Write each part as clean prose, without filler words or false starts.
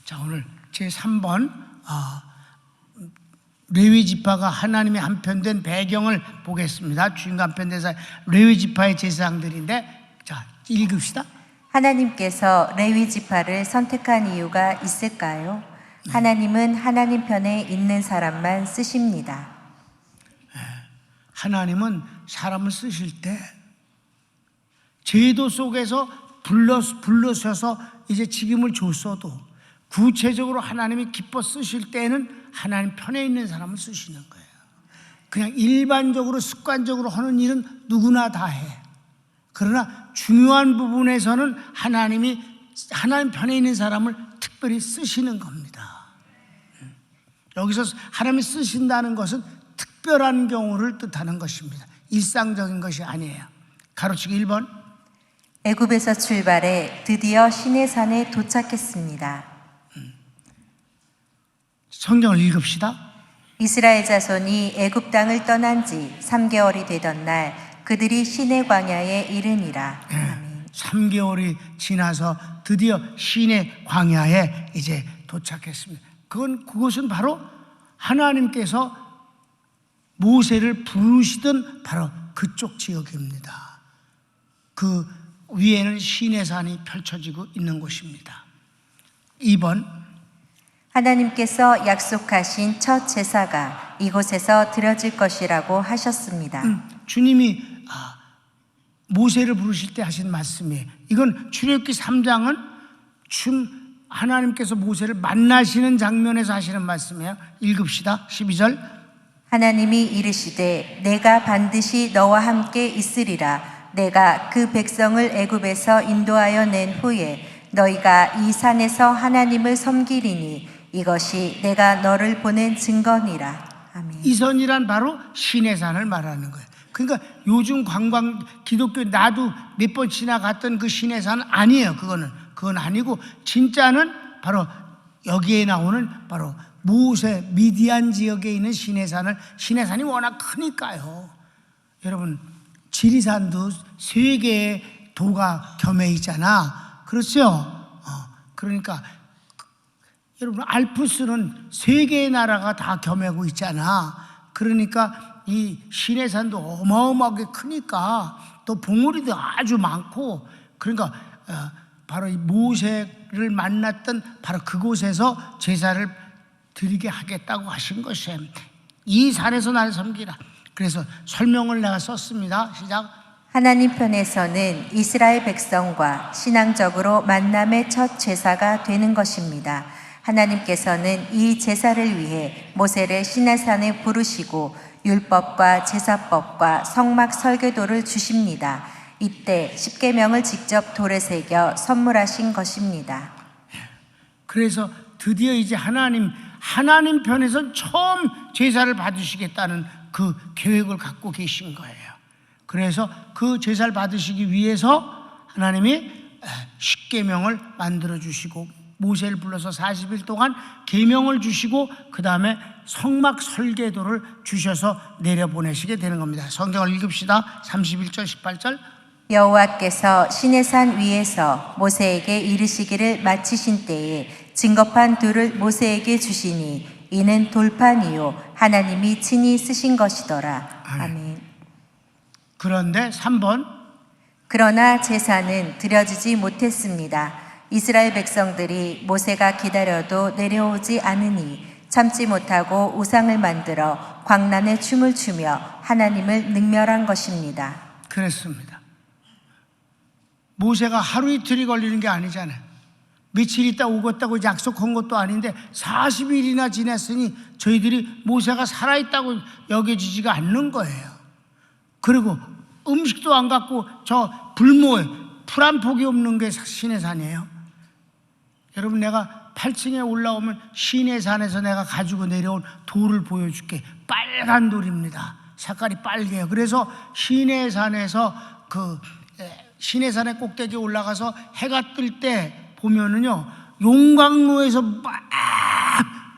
자, 오늘 제3번 레위 지파가 하나님의 한편된 배경을 보겠습니다. 주인과 한편된 레위 지파의 제사장들인데, 자, 읽읍시다. 하나님께서 레위 지파를 선택한 이유가 있을까요? 하나님은 하나님 편에 있는 사람만 쓰십니다. 하나님은 사람을 쓰실 때 제도 속에서 불러셔서 이제 직임을 줬어도 구체적으로 하나님이 기뻐 쓰실 때는 하나님 편에 있는 사람을 쓰시는 거예요. 그냥 일반적으로 습관적으로 하는 일은 누구나 다 해. 그러나 중요한 부분에서는 하나님이 하나님 편에 있는 사람을 특별히 쓰시는 겁니다. 여기서 하나님이 쓰신다는 것은 특별한 경우를 뜻하는 것입니다. 일상적인 것이 아니에요. 가로치기 1번. 애굽에서 출발해 드디어 시내산에 도착했습니다. 성경을 읽읍시다. 이스라엘 자손이 애굽 땅을 떠난 지 3개월이 되던 날 그들이 시내 광야에 이르니라. 아멘. 3개월이 지나서 드디어 시내 광야에 이제 도착했습니다. 그것은 바로 하나님께서 모세를 부르시던 바로 그쪽 지역입니다. 그 위에는 시내산이 펼쳐지고 있는 곳입니다. 2번. 하나님께서 약속하신 첫 제사가 이곳에서 드려질 것이라고 하셨습니다. 주님이 모세를 부르실 때 하신 말씀이에요. 이건 출애굽기 3장은 하나님께서 모세를 만나시는 장면에서 하시는 말씀이에요. 읽읍시다. 12절. 하나님이 이르시되 내가 반드시 너와 함께 있으리라. 내가 그 백성을 애굽에서 인도하여 낸 후에 너희가 이 산에서 하나님을 섬기리니 이것이 내가 너를 보낸 증거니라. 아멘. 이 선이란 바로 시내산을 말하는 거예요. 그러니까 요즘 기독교 나도 몇 번 지나갔던 그 시내산은 아니에요. 그건 아니고 진짜는 바로 여기에 나오는 바로 모세 미디안 지역에 있는 시내산이 워낙 크니까요. 여러분 지리산도 3개의 도가 겸해 있잖아. 그렇죠? 그러니까 여러분 알프스는 3개의 나라가 다 겸하고 있잖아. 그러니까 이 시내산도 어마어마하게 크니까 또 봉우리도 아주 많고, 그러니까 바로 이 모세를 만났던 바로 그곳에서 제사를 드리게 하겠다고 하신 것이에요. 이 산에서 나를 섬기라. 그래서 설명을 내가 썼습니다. 시작. 하나님 편에서는 이스라엘 백성과 신앙적으로 만남의 첫 제사가 되는 것입니다. 하나님께서는 이 제사를 위해 모세를 시내산에 부르시고 율법과 제사법과 성막 설계도를 주십니다. 이때 십계명을 직접 돌에 새겨 선물하신 것입니다. 그래서 드디어 이제 하나님 편에서 처음 제사를 받으시겠다는 그 계획을 갖고 계신 거예요. 그래서 그 제사를 받으시기 위해서 하나님이 십계명을 만들어 주시고 모세를 불러서 40일 동안 계명을 주시고 그 다음에 성막 설계도를 주셔서 내려보내시게 되는 겁니다. 성경을 읽읍시다. 31절 18절. 여호와께서 시내산 위에서 모세에게 이르시기를 마치신 때에 증거판 둘을 모세에게 주시니 이는 돌판이요 하나님이 친히 쓰신 것이더라. 아멘. 그런데 3번. 그러나 제사는 드려지지 못했습니다. 이스라엘 백성들이 모세가 기다려도 내려오지 않으니 참지 못하고 우상을 만들어 광란에 춤을 추며 하나님을 능멸한 것입니다. 그렇습니다. 모세가 하루 이틀이 걸리는 게 아니잖아요. 며칠 있다 오겠다고 약속한 것도 아닌데 40일이나 지났으니 저희들이 모세가 살아있다고 여겨지지가 않는 거예요. 그리고 음식도 안 갖고 저 불모에 풀 한 폭이 없는 게 시내산이에요. 여러분 내가 8층에 올라오면 시내산에서 내가 가지고 내려온 돌을 보여줄게. 빨간 돌입니다. 색깔이 빨개요. 그래서 시내산에서 시내산의 꼭대기에 올라가서 해가 뜰 때 보면은요 용광로에서 막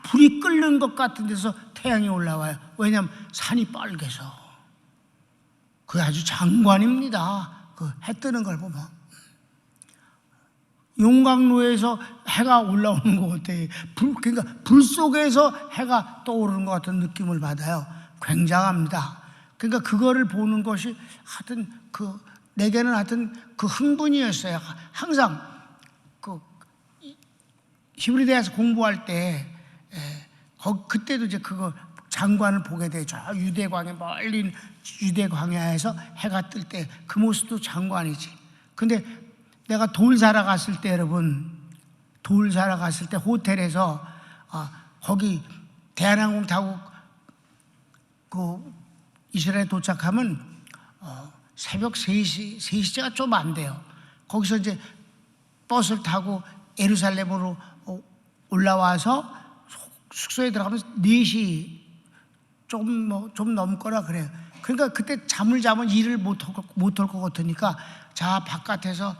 불이 끓는 것 같은 데서 태양이 올라와요. 왜냐하면 산이 빨개서. 그게 아주 장관입니다. 그 해 뜨는 걸 보면. 용광로에서 해가 올라오는 것 같아요. 그러니까 불 속에서 해가 떠오르는 것 같은 느낌을 받아요. 굉장합니다. 그러니까 그거를 보는 것이 하여튼 내게는 하여튼 그 흥분이었어요. 항상 히브리대에서 공부할 때 그때도 이제 그거 장관을 보게 되죠. 유대광야, 멀리 유대광야에서 해가 뜰 때 그 모습도 장관이지. 근데 내가 돌 사러 갔을 때, 여러분, 돌 사러 갔을 때 호텔에서 거기 대한항공 타고 이스라엘 도착하면 새벽 3시가 좀 안 돼요. 거기서 이제 버스를 타고 예루살렘으로 올라와서 숙소에 들어가면 4시 좀 넘거나 그래요. 그러니까 그때 잠을 자면 일을 못할 것 같으니까 바깥에서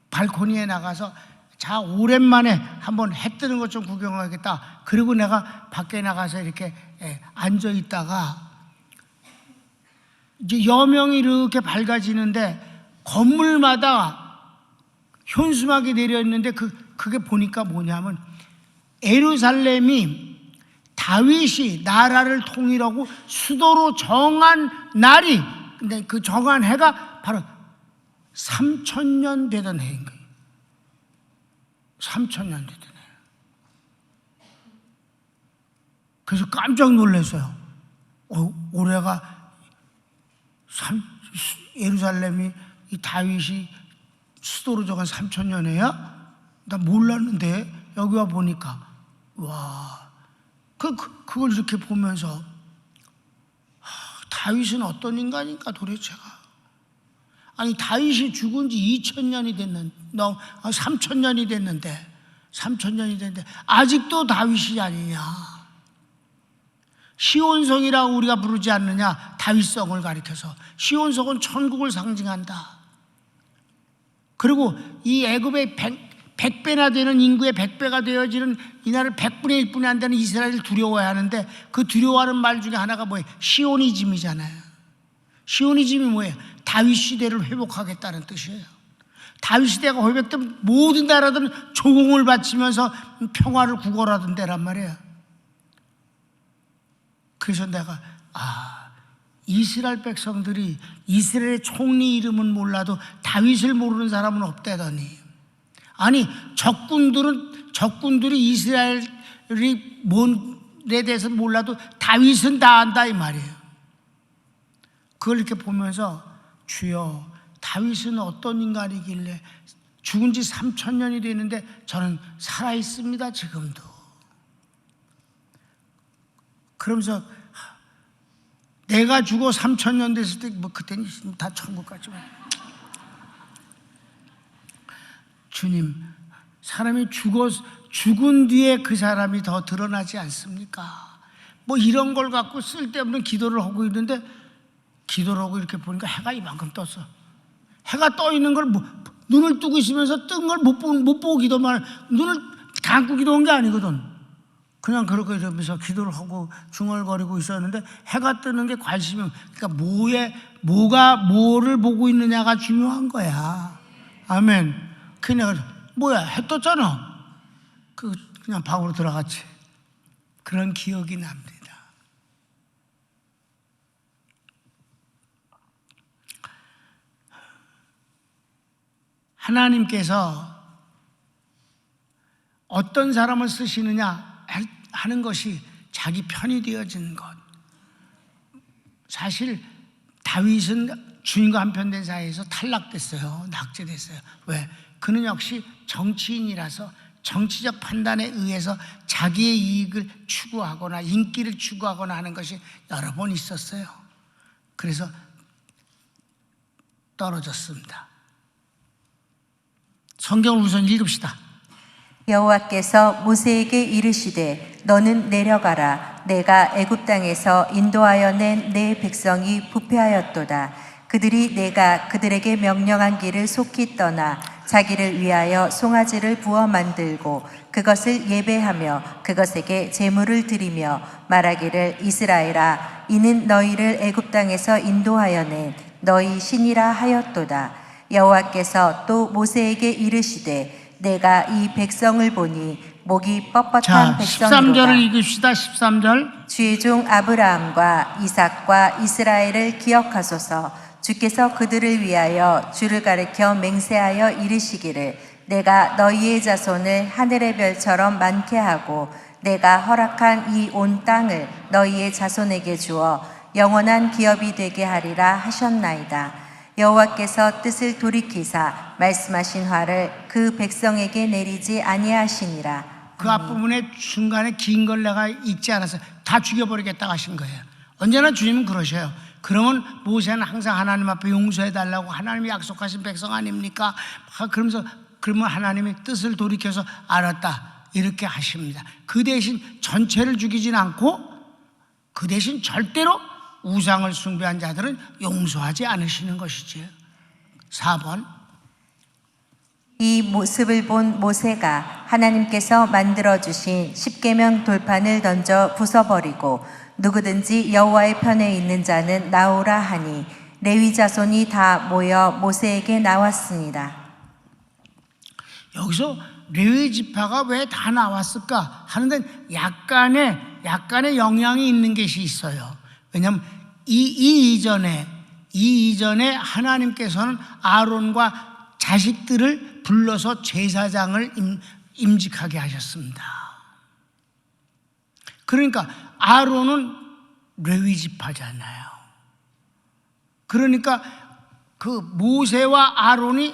발코니에 나가서 오랜만에 한번 해 뜨는 것 좀 구경하겠다. 그리고 내가 밖에 나가서 이렇게 앉아 있다가 이제 여명이 이렇게 밝아지는데 건물마다 현수막이 내려 있는데 그게 보니까 뭐냐면 예루살렘이 다윗이 나라를 통일하고 수도로 정한 날이, 근데 그 정한 해가 바로 3000년 되던 해인 거예요. 3000년 되던 해. 그래서 깜짝 놀랐어요. 올해가 예루살렘이 이 다윗이 수도로 정한 3000년이야? 나 몰랐는데 여기 와 보니까 와, 그걸 이렇게 보면서 다윗은 어떤 인간인가 도대체가. 아니 다윗이 죽은 지 2000년이 됐는데 3000년이 됐는데 아직도 다윗이 아니냐. 시온성이라고 우리가 부르지 않느냐. 다윗성을 가리켜서. 시온성은 천국을 상징한다. 그리고 이 애굽의 100배나 되는 인구의 100배가 되어지는 이 나라를 100분의 1분이 안 되는 이스라엘을 두려워해야 하는데 그 두려워하는 말 중에 하나가 뭐예요? 시오니즘이잖아요. 시오니즘이 뭐예요? 다윗 시대를 회복하겠다는 뜻이에요. 다윗 시대가 회복되면 모든 나라들은 조공을 바치면서 평화를 구걸하던 때란 말이에요. 그래서 내가 이스라엘 백성들이 이스라엘의 총리 이름은 몰라도 다윗을 모르는 사람은 없다더니, 아니 적군들이 이스라엘이 뭔에 대해서 몰라도 다윗은 다 안다 이 말이에요. 그걸 이렇게 보면서 주여 다윗은 어떤 인간이길래 죽은 지 3000년이 됐는데 저는 살아있습니다 지금도. 그러면서 내가 죽어 3000년 됐을 때 그때는 다 천국 갔지만, 주님, 사람이 죽은 뒤에 그 사람이 더 드러나지 않습니까? 이런 걸 갖고 쓸데없는 기도를 하고 있는데, 기도를 하고 이렇게 보니까 해가 이만큼 떴어. 해가 떠 있는 걸 눈을 뜨고 있으면서 뜬 걸 못 보고 기도만, 눈을 감고 기도한 게 아니거든. 그냥 그렇게 이러면서 기도를 하고 중얼거리고 있었는데 해가 뜨는 게 관심이, 그러니까 뭐가 뭐를 보고 있느냐가 중요한 거야. 아멘. 그냥 뭐야 해 떴잖아. 그냥 방으로 들어갔지. 그런 기억이 납니다. 하나님께서 어떤 사람을 쓰시느냐 하는 것이 자기 편이 되어진 것. 사실 다윗은 주님과 한편 된 사이에서 탈락됐어요. 낙제됐어요. 왜? 그는 역시 정치인이라서 정치적 판단에 의해서 자기의 이익을 추구하거나 인기를 추구하거나 하는 것이 여러 번 있었어요. 그래서 떨어졌습니다. 성경을 우선 읽읍시다. 여호와께서 모세에게 이르시되 너는 내려가라. 내가 애굽 땅에서 인도하여 낸 내 백성이 부패하였도다. 그들이 내가 그들에게 명령한 길을 속히 떠나 자기를 위하여 송아지를 부어 만들고 그것을 예배하며 그것에게 제물을 드리며 말하기를 이스라엘아 이는 너희를 애굽 땅에서 인도하여 낸 너희 신이라 하였도다. 여호와께서 또 모세에게 이르시되 내가 이 백성을 보니 목이 뻣뻣한 자, 13절을 백성이로다. 읽읍시다. 13절. 주의 종 아브라함과 이삭과 이스라엘을 기억하소서. 주께서 그들을 위하여 주를 가리켜 맹세하여 이르시기를 내가 너희의 자손을 하늘의 별처럼 많게 하고 내가 허락한 이 온 땅을 너희의 자손에게 주어 영원한 기업이 되게 하리라 하셨나이다. 여호와께서 뜻을 돌이키사 말씀하신 화를 그 백성에게 내리지 아니하시니라. 그 앞부분에 중간에 긴 걸 내가 읽지 않아서 다 죽여버리겠다고 하신 거예요. 언제나 주님은 그러셔요. 그러면 모세는 항상 하나님 앞에 용서해달라고 하나님이 약속하신 백성 아닙니까? 그러면서 그러면 하나님이 뜻을 돌이켜서 알았다 이렇게 하십니다. 그 대신 전체를 죽이진 않고 그 대신 절대로 우상을 숭배한 자들은 용서하지 않으시는 것이지요. 4번. 이 모습을 본 모세가 하나님께서 만들어주신 십계명 돌판을 던져 부숴버리고 누구든지 여호와의 편에 있는 자는 나오라 하니 레위 자손이 다 모여 모세에게 나왔습니다. 여기서 레위 지파가 왜 다 나왔을까 하는데 약간의 영향이 있는 것이 있어요. 왜냐하면 이 이전에 하나님께서는 아론과 자식들을 불러서 제사장을 임직하게 하셨습니다. 그러니까 아론은 레위 지파잖아요. 그러니까 그 모세와 아론이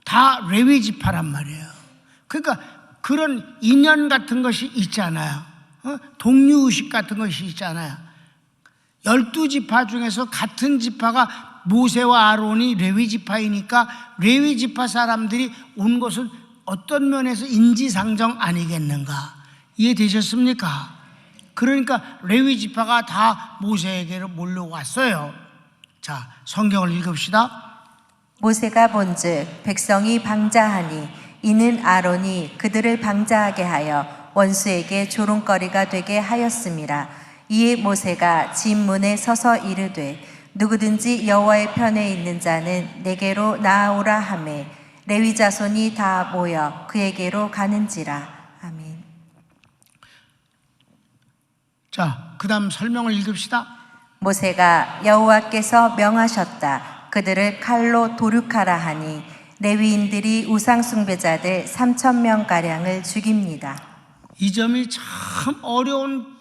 다 레위 지파란 말이에요. 그러니까 그런 인연 같은 것이 있잖아요. 동료의식 같은 것이 있잖아요. 12지파 중에서 같은 지파가 모세와 아론이 레위 지파이니까 레위 지파 사람들이 온 것은 어떤 면에서 인지상정 아니겠는가? 이해되셨습니까? 그러니까 레위 지파가 다 모세에게로 몰려왔어요. 자, 성경을 읽읍시다. 모세가 본즉 백성이 방자하니 이는 아론이 그들을 방자하게 하여 원수에게 조롱거리가 되게 하였음이라. 이에 모세가 집 문에 서서 이르되 누구든지 여호와의 편에 있는 자는 내게로 나아오라 하매 레위 자손이 다 모여 그에게로 가는지라. 아멘. 자, 그 다음 설명을 읽읍시다. 모세가 여호와께서 명하셨다. 그들을 칼로 도륙하라 하니 레위인들이 우상 숭배자들 3,000명가량을 죽입니다. 이 점이 참 어려운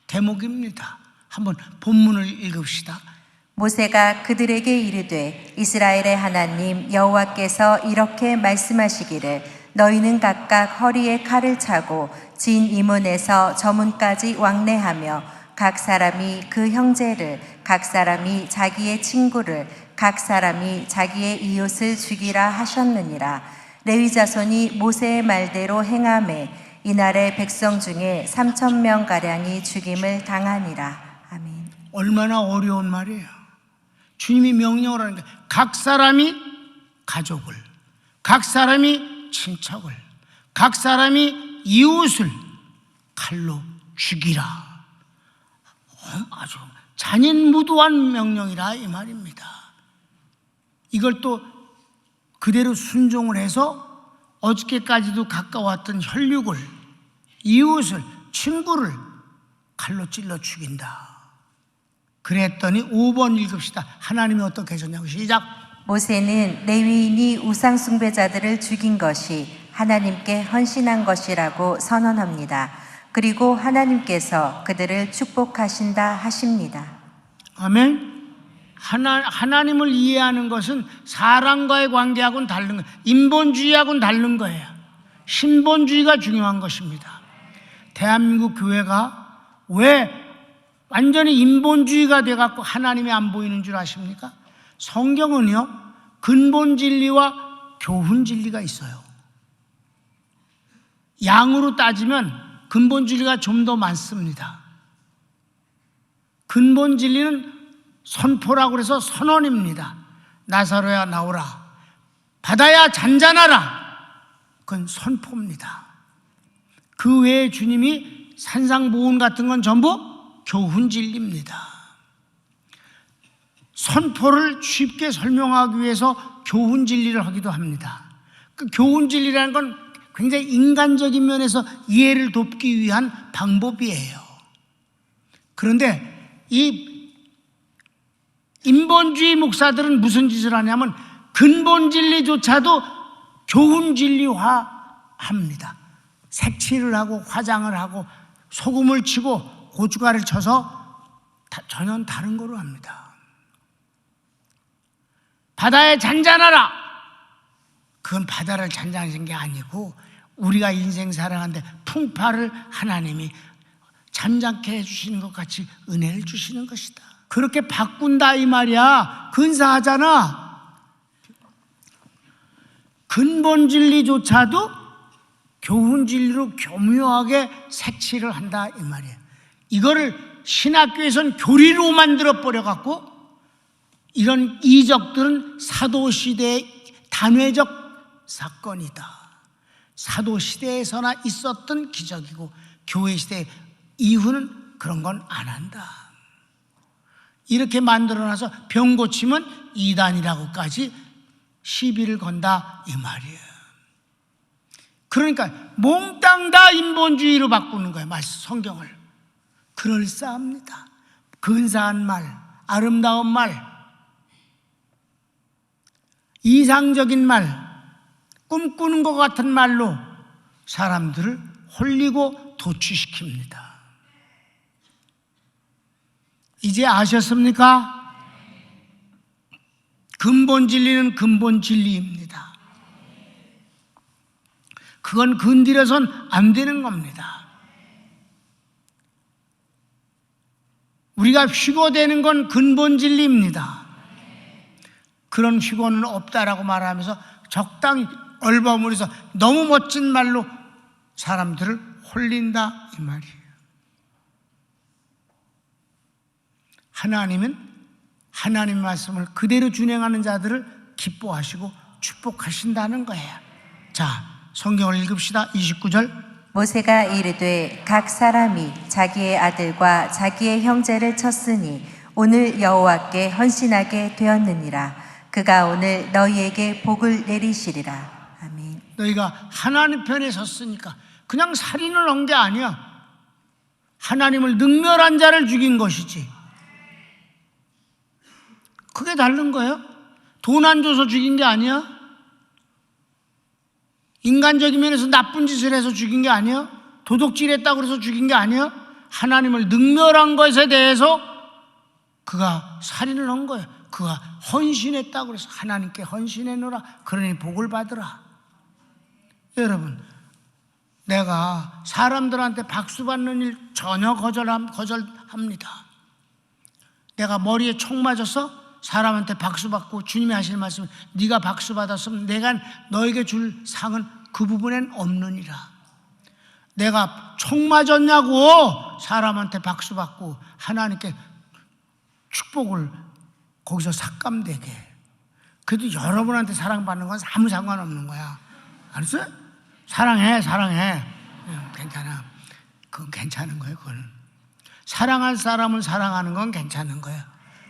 대목입니다. 한번 본문을 읽읍시다. 모세가 그들에게 이르되 이스라엘의 하나님 여호와께서 이렇게 말씀하시기를 너희는 각각 허리에 칼을 차고 진 이문에서 저 문까지 왕래하며 각 사람이 그 형제를 각 사람이 자기의 친구를 각 사람이 자기의 이웃을 죽이라 하셨느니라. 레위 자손이 모세의 말대로 행하매 이날의 백성 중에 3,000명가량이 죽임을 당하니라. 아멘. 얼마나 어려운 말이에요. 주님이 명령을 하는 게 각 사람이 가족을, 각 사람이 친척을, 각 사람이 이웃을 칼로 죽이라. 아주 잔인무도한 명령이라 이 말입니다. 이걸 또 그대로 순종을 해서 어저께까지도 가까웠던 혈육을, 이웃을, 친구를 칼로 찔러 죽인다. 그랬더니 5번 읽읍시다. 하나님이 어떻게 하셨냐고. 시작. 모세는 레위인이 우상 숭배자들을 죽인 것이 하나님께 헌신한 것이라고 선언합니다. 그리고 하나님께서 그들을 축복하신다 하십니다. 아멘. 하나님을 이해하는 것은 사람과의 관계하고는 다른 거예요. 인본주의하고는 다른 거예요. 신본주의가 중요한 것입니다. 대한민국 교회가 왜 완전히 인본주의가 돼갖고 하나님이 안 보이는 줄 아십니까? 성경은요, 근본 진리와 교훈 진리가 있어요. 양으로 따지면 근본 진리가 좀 더 많습니다. 근본 진리는 선포라고 해서 선언입니다. 나사로야 나오라, 바다야 잔잔하라, 그건 선포입니다. 그 외에 주님이 산상보훈 같은 건 전부 교훈 진리입니다. 선포를 쉽게 설명하기 위해서 교훈 진리를 하기도 합니다. 그 교훈 진리라는 건 굉장히 인간적인 면에서 이해를 돕기 위한 방법이에요. 그런데 이 인본주의 목사들은 무슨 짓을 하냐면 근본 진리조차도 교훈 진리화 합니다. 색칠을 하고 화장을 하고 소금을 치고 고춧가루를 쳐서 전혀 다른 거로 합니다. 바다에 잔잔하라. 그건 바다를 잔잔하신 게 아니고 우리가 인생 살아가는데 풍파를 하나님이 잔잔케 해주시는 것 같이 은혜를 주시는 것이다. 그렇게 바꾼다 이 말이야. 근사하잖아. 근본 진리조차도 교훈 진리로 교묘하게 색칠을 한다 이 말이에요. 이거를 신학교에서는 교리로 만들어 버려 갖고 이런 이적들은 사도시대의 단회적 사건이다. 사도시대에서나 있었던 기적이고 교회시대 이후는 그런 건 안 한다. 이렇게 만들어놔서 병 고치면 이단이라고까지 시비를 건다 이 말이에요. 그러니까 몽땅 다 인본주의로 바꾸는 거예요. 성경을. 그럴싸합니다. 근사한 말, 아름다운 말, 이상적인 말, 꿈꾸는 것 같은 말로 사람들을 홀리고 도취시킵니다. 이제 아셨습니까? 근본 진리는 근본 진리입니다. 그건 건드려선 안 되는 겁니다. 우리가 휘고대는 건 근본 진리입니다. 그런 휘고는 없다라고 말하면서 적당히 얼버무려서 너무 멋진 말로 사람들을 홀린다 이 말이에요. 하나님은 하나님의 말씀을 그대로 준행하는 자들을 기뻐하시고 축복하신다는 거예요. 자, 성경을 읽읍시다. 29절. 모세가 이르되 각 사람이 자기의 아들과 자기의 형제를 쳤으니 오늘 여호와께 헌신하게 되었느니라. 그가 오늘 너희에게 복을 내리시리라. 아멘. 너희가 하나님 편에 섰으니까 그냥 살인을 한 게 아니야. 하나님을 능멸한 자를 죽인 것이지. 그게 다른 거예요. 돈 안 줘서 죽인 게 아니야. 인간적인 면에서 나쁜 짓을 해서 죽인 게 아니야. 도둑질했다고 해서 죽인 게 아니야. 하나님을 능멸한 것에 대해서 그가 살인을 한 거예요. 그가 헌신했다고 해서 하나님께 헌신해놓으라. 그러니 복을 받으라. 여러분, 내가 사람들한테 박수 받는 일 전혀 거절합니다. 내가 머리에 총 맞아서 사람한테 박수 받고 주님이 하시는 말씀, 네가 박수 받았으면 내가 너에게 줄 상은 그 부분엔 없느니라. 내가 총 맞았냐고 사람한테 박수 받고 하나님께 축복을 거기서 삭감되게. 그래도 여러분한테 사랑받는 건 아무 상관없는 거야. 알았어요? 사랑해. 괜찮아. 그건 괜찮은 거예요. 그거는 사랑할 사람을 사랑하는 건 괜찮은 거예요.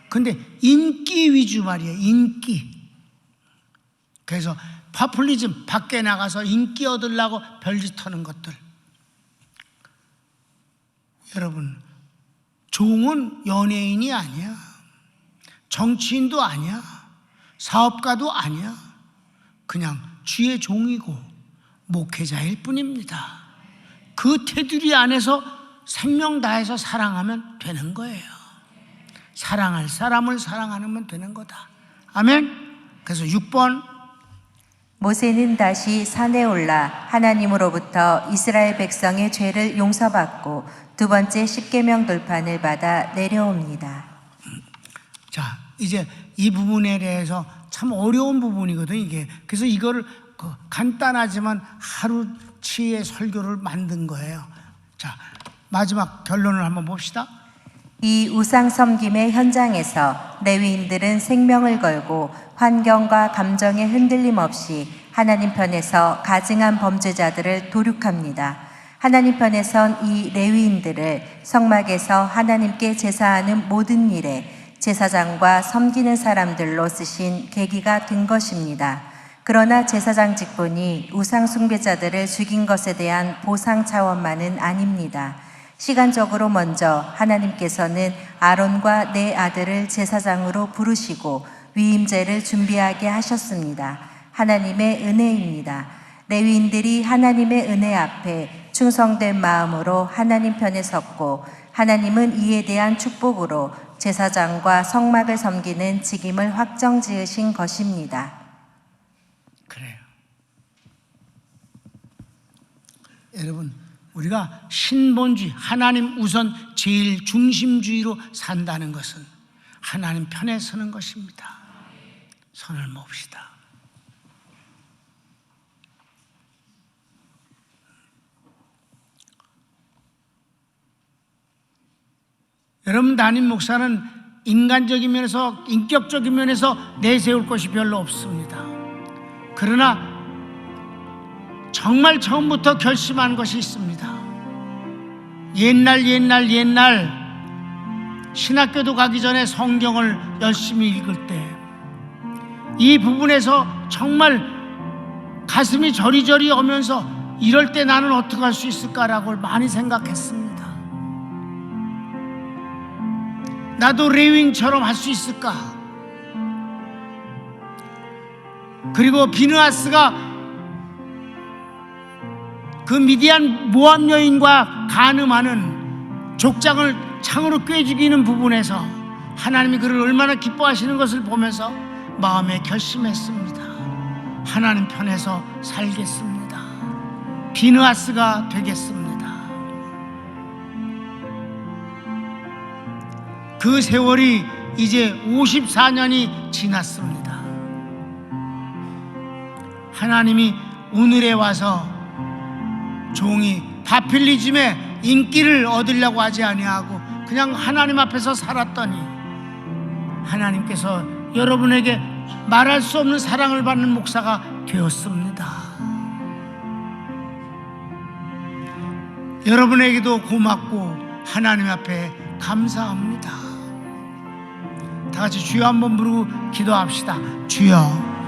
근데 인기 위주 말이에요. 인기. 그래서 파퓰리즘, 밖에 나가서 인기 얻으려고 별짓 하는 것들. 여러분, 종은 연예인이 아니야. 정치인도 아니야. 사업가도 아니야. 그냥 주의 종이고 목회자일 뿐입니다. 그 테두리 안에서 생명 다해서 사랑하면 되는 거예요. 사랑할 사람을 사랑하면 되는 거다. 아멘. 그래서 6번. 모세는 다시 산에 올라 하나님으로부터 이스라엘 백성의 죄를 용서받고 두 번째 십계명 돌판을 받아 내려옵니다. 자, 이제 이 부분에 대해서 참 어려운 부분이거든 이게. 그래서 이거를 간단하지만 하루치의 설교를 만든 거예요. 자, 마지막 결론을 한번 봅시다. 이 우상 섬김의 현장에서 레위인들은 생명을 걸고 환경과 감정에 흔들림 없이 하나님 편에서 가증한 범죄자들을 도륙합니다. 하나님 편에선 이 레위인들을 성막에서 하나님께 제사하는 모든 일에 제사장과 섬기는 사람들로 쓰신 계기가 된 것입니다. 그러나 제사장 직분이 우상 숭배자들을 죽인 것에 대한 보상 차원만은 아닙니다. 시간적으로 먼저 하나님께서는 아론과 네 아들을 제사장으로 부르시고 위임제를 준비하게 하셨습니다. 하나님의 은혜입니다. 레위인들이 하나님의 은혜 앞에 충성된 마음으로 하나님 편에 섰고 하나님은 이에 대한 축복으로 제사장과 성막을 섬기는 직임을 확정 지으신 것입니다. 그래요. 여러분, 우리가 신본주의, 하나님 우선 제일 중심주의로 산다는 것은 하나님 편에 서는 것입니다. 손을 모읍시다. 여러분, 담임 목사는 인간적인 면에서, 인격적인 면에서 내세울 것이 별로 없습니다. 그러나 정말 처음부터 결심한 것이 있습니다. 옛날 신학교도 가기 전에 성경을 열심히 읽을 때 이 부분에서 정말 가슴이 저리저리 오면서 이럴 때 나는 어떻게 할 수 있을까라고 많이 생각했습니다. 나도 레위인처럼 할 수 있을까? 그리고 비느하스가 그 미디안 모압 여인과 간음하는 족장을 창으로 꿰죽이는 부분에서 하나님이 그를 얼마나 기뻐하시는 것을 보면서 마음에 결심했습니다. 하나님 편에서 살겠습니다. 비느하스가 되겠습니다. 그 세월이 이제 54년이 지났습니다. 하나님이 오늘에 와서 종이 바필리즘에 인기를 얻으려고 하지 아니하고 그냥 하나님 앞에서 살았더니 하나님께서 여러분에게 말할 수 없는 사랑을 받는 목사가 되었습니다. 여러분에게도 고맙고 하나님 앞에 감사합니다. 다 같이 주여 한번 부르고 기도합시다. 주여,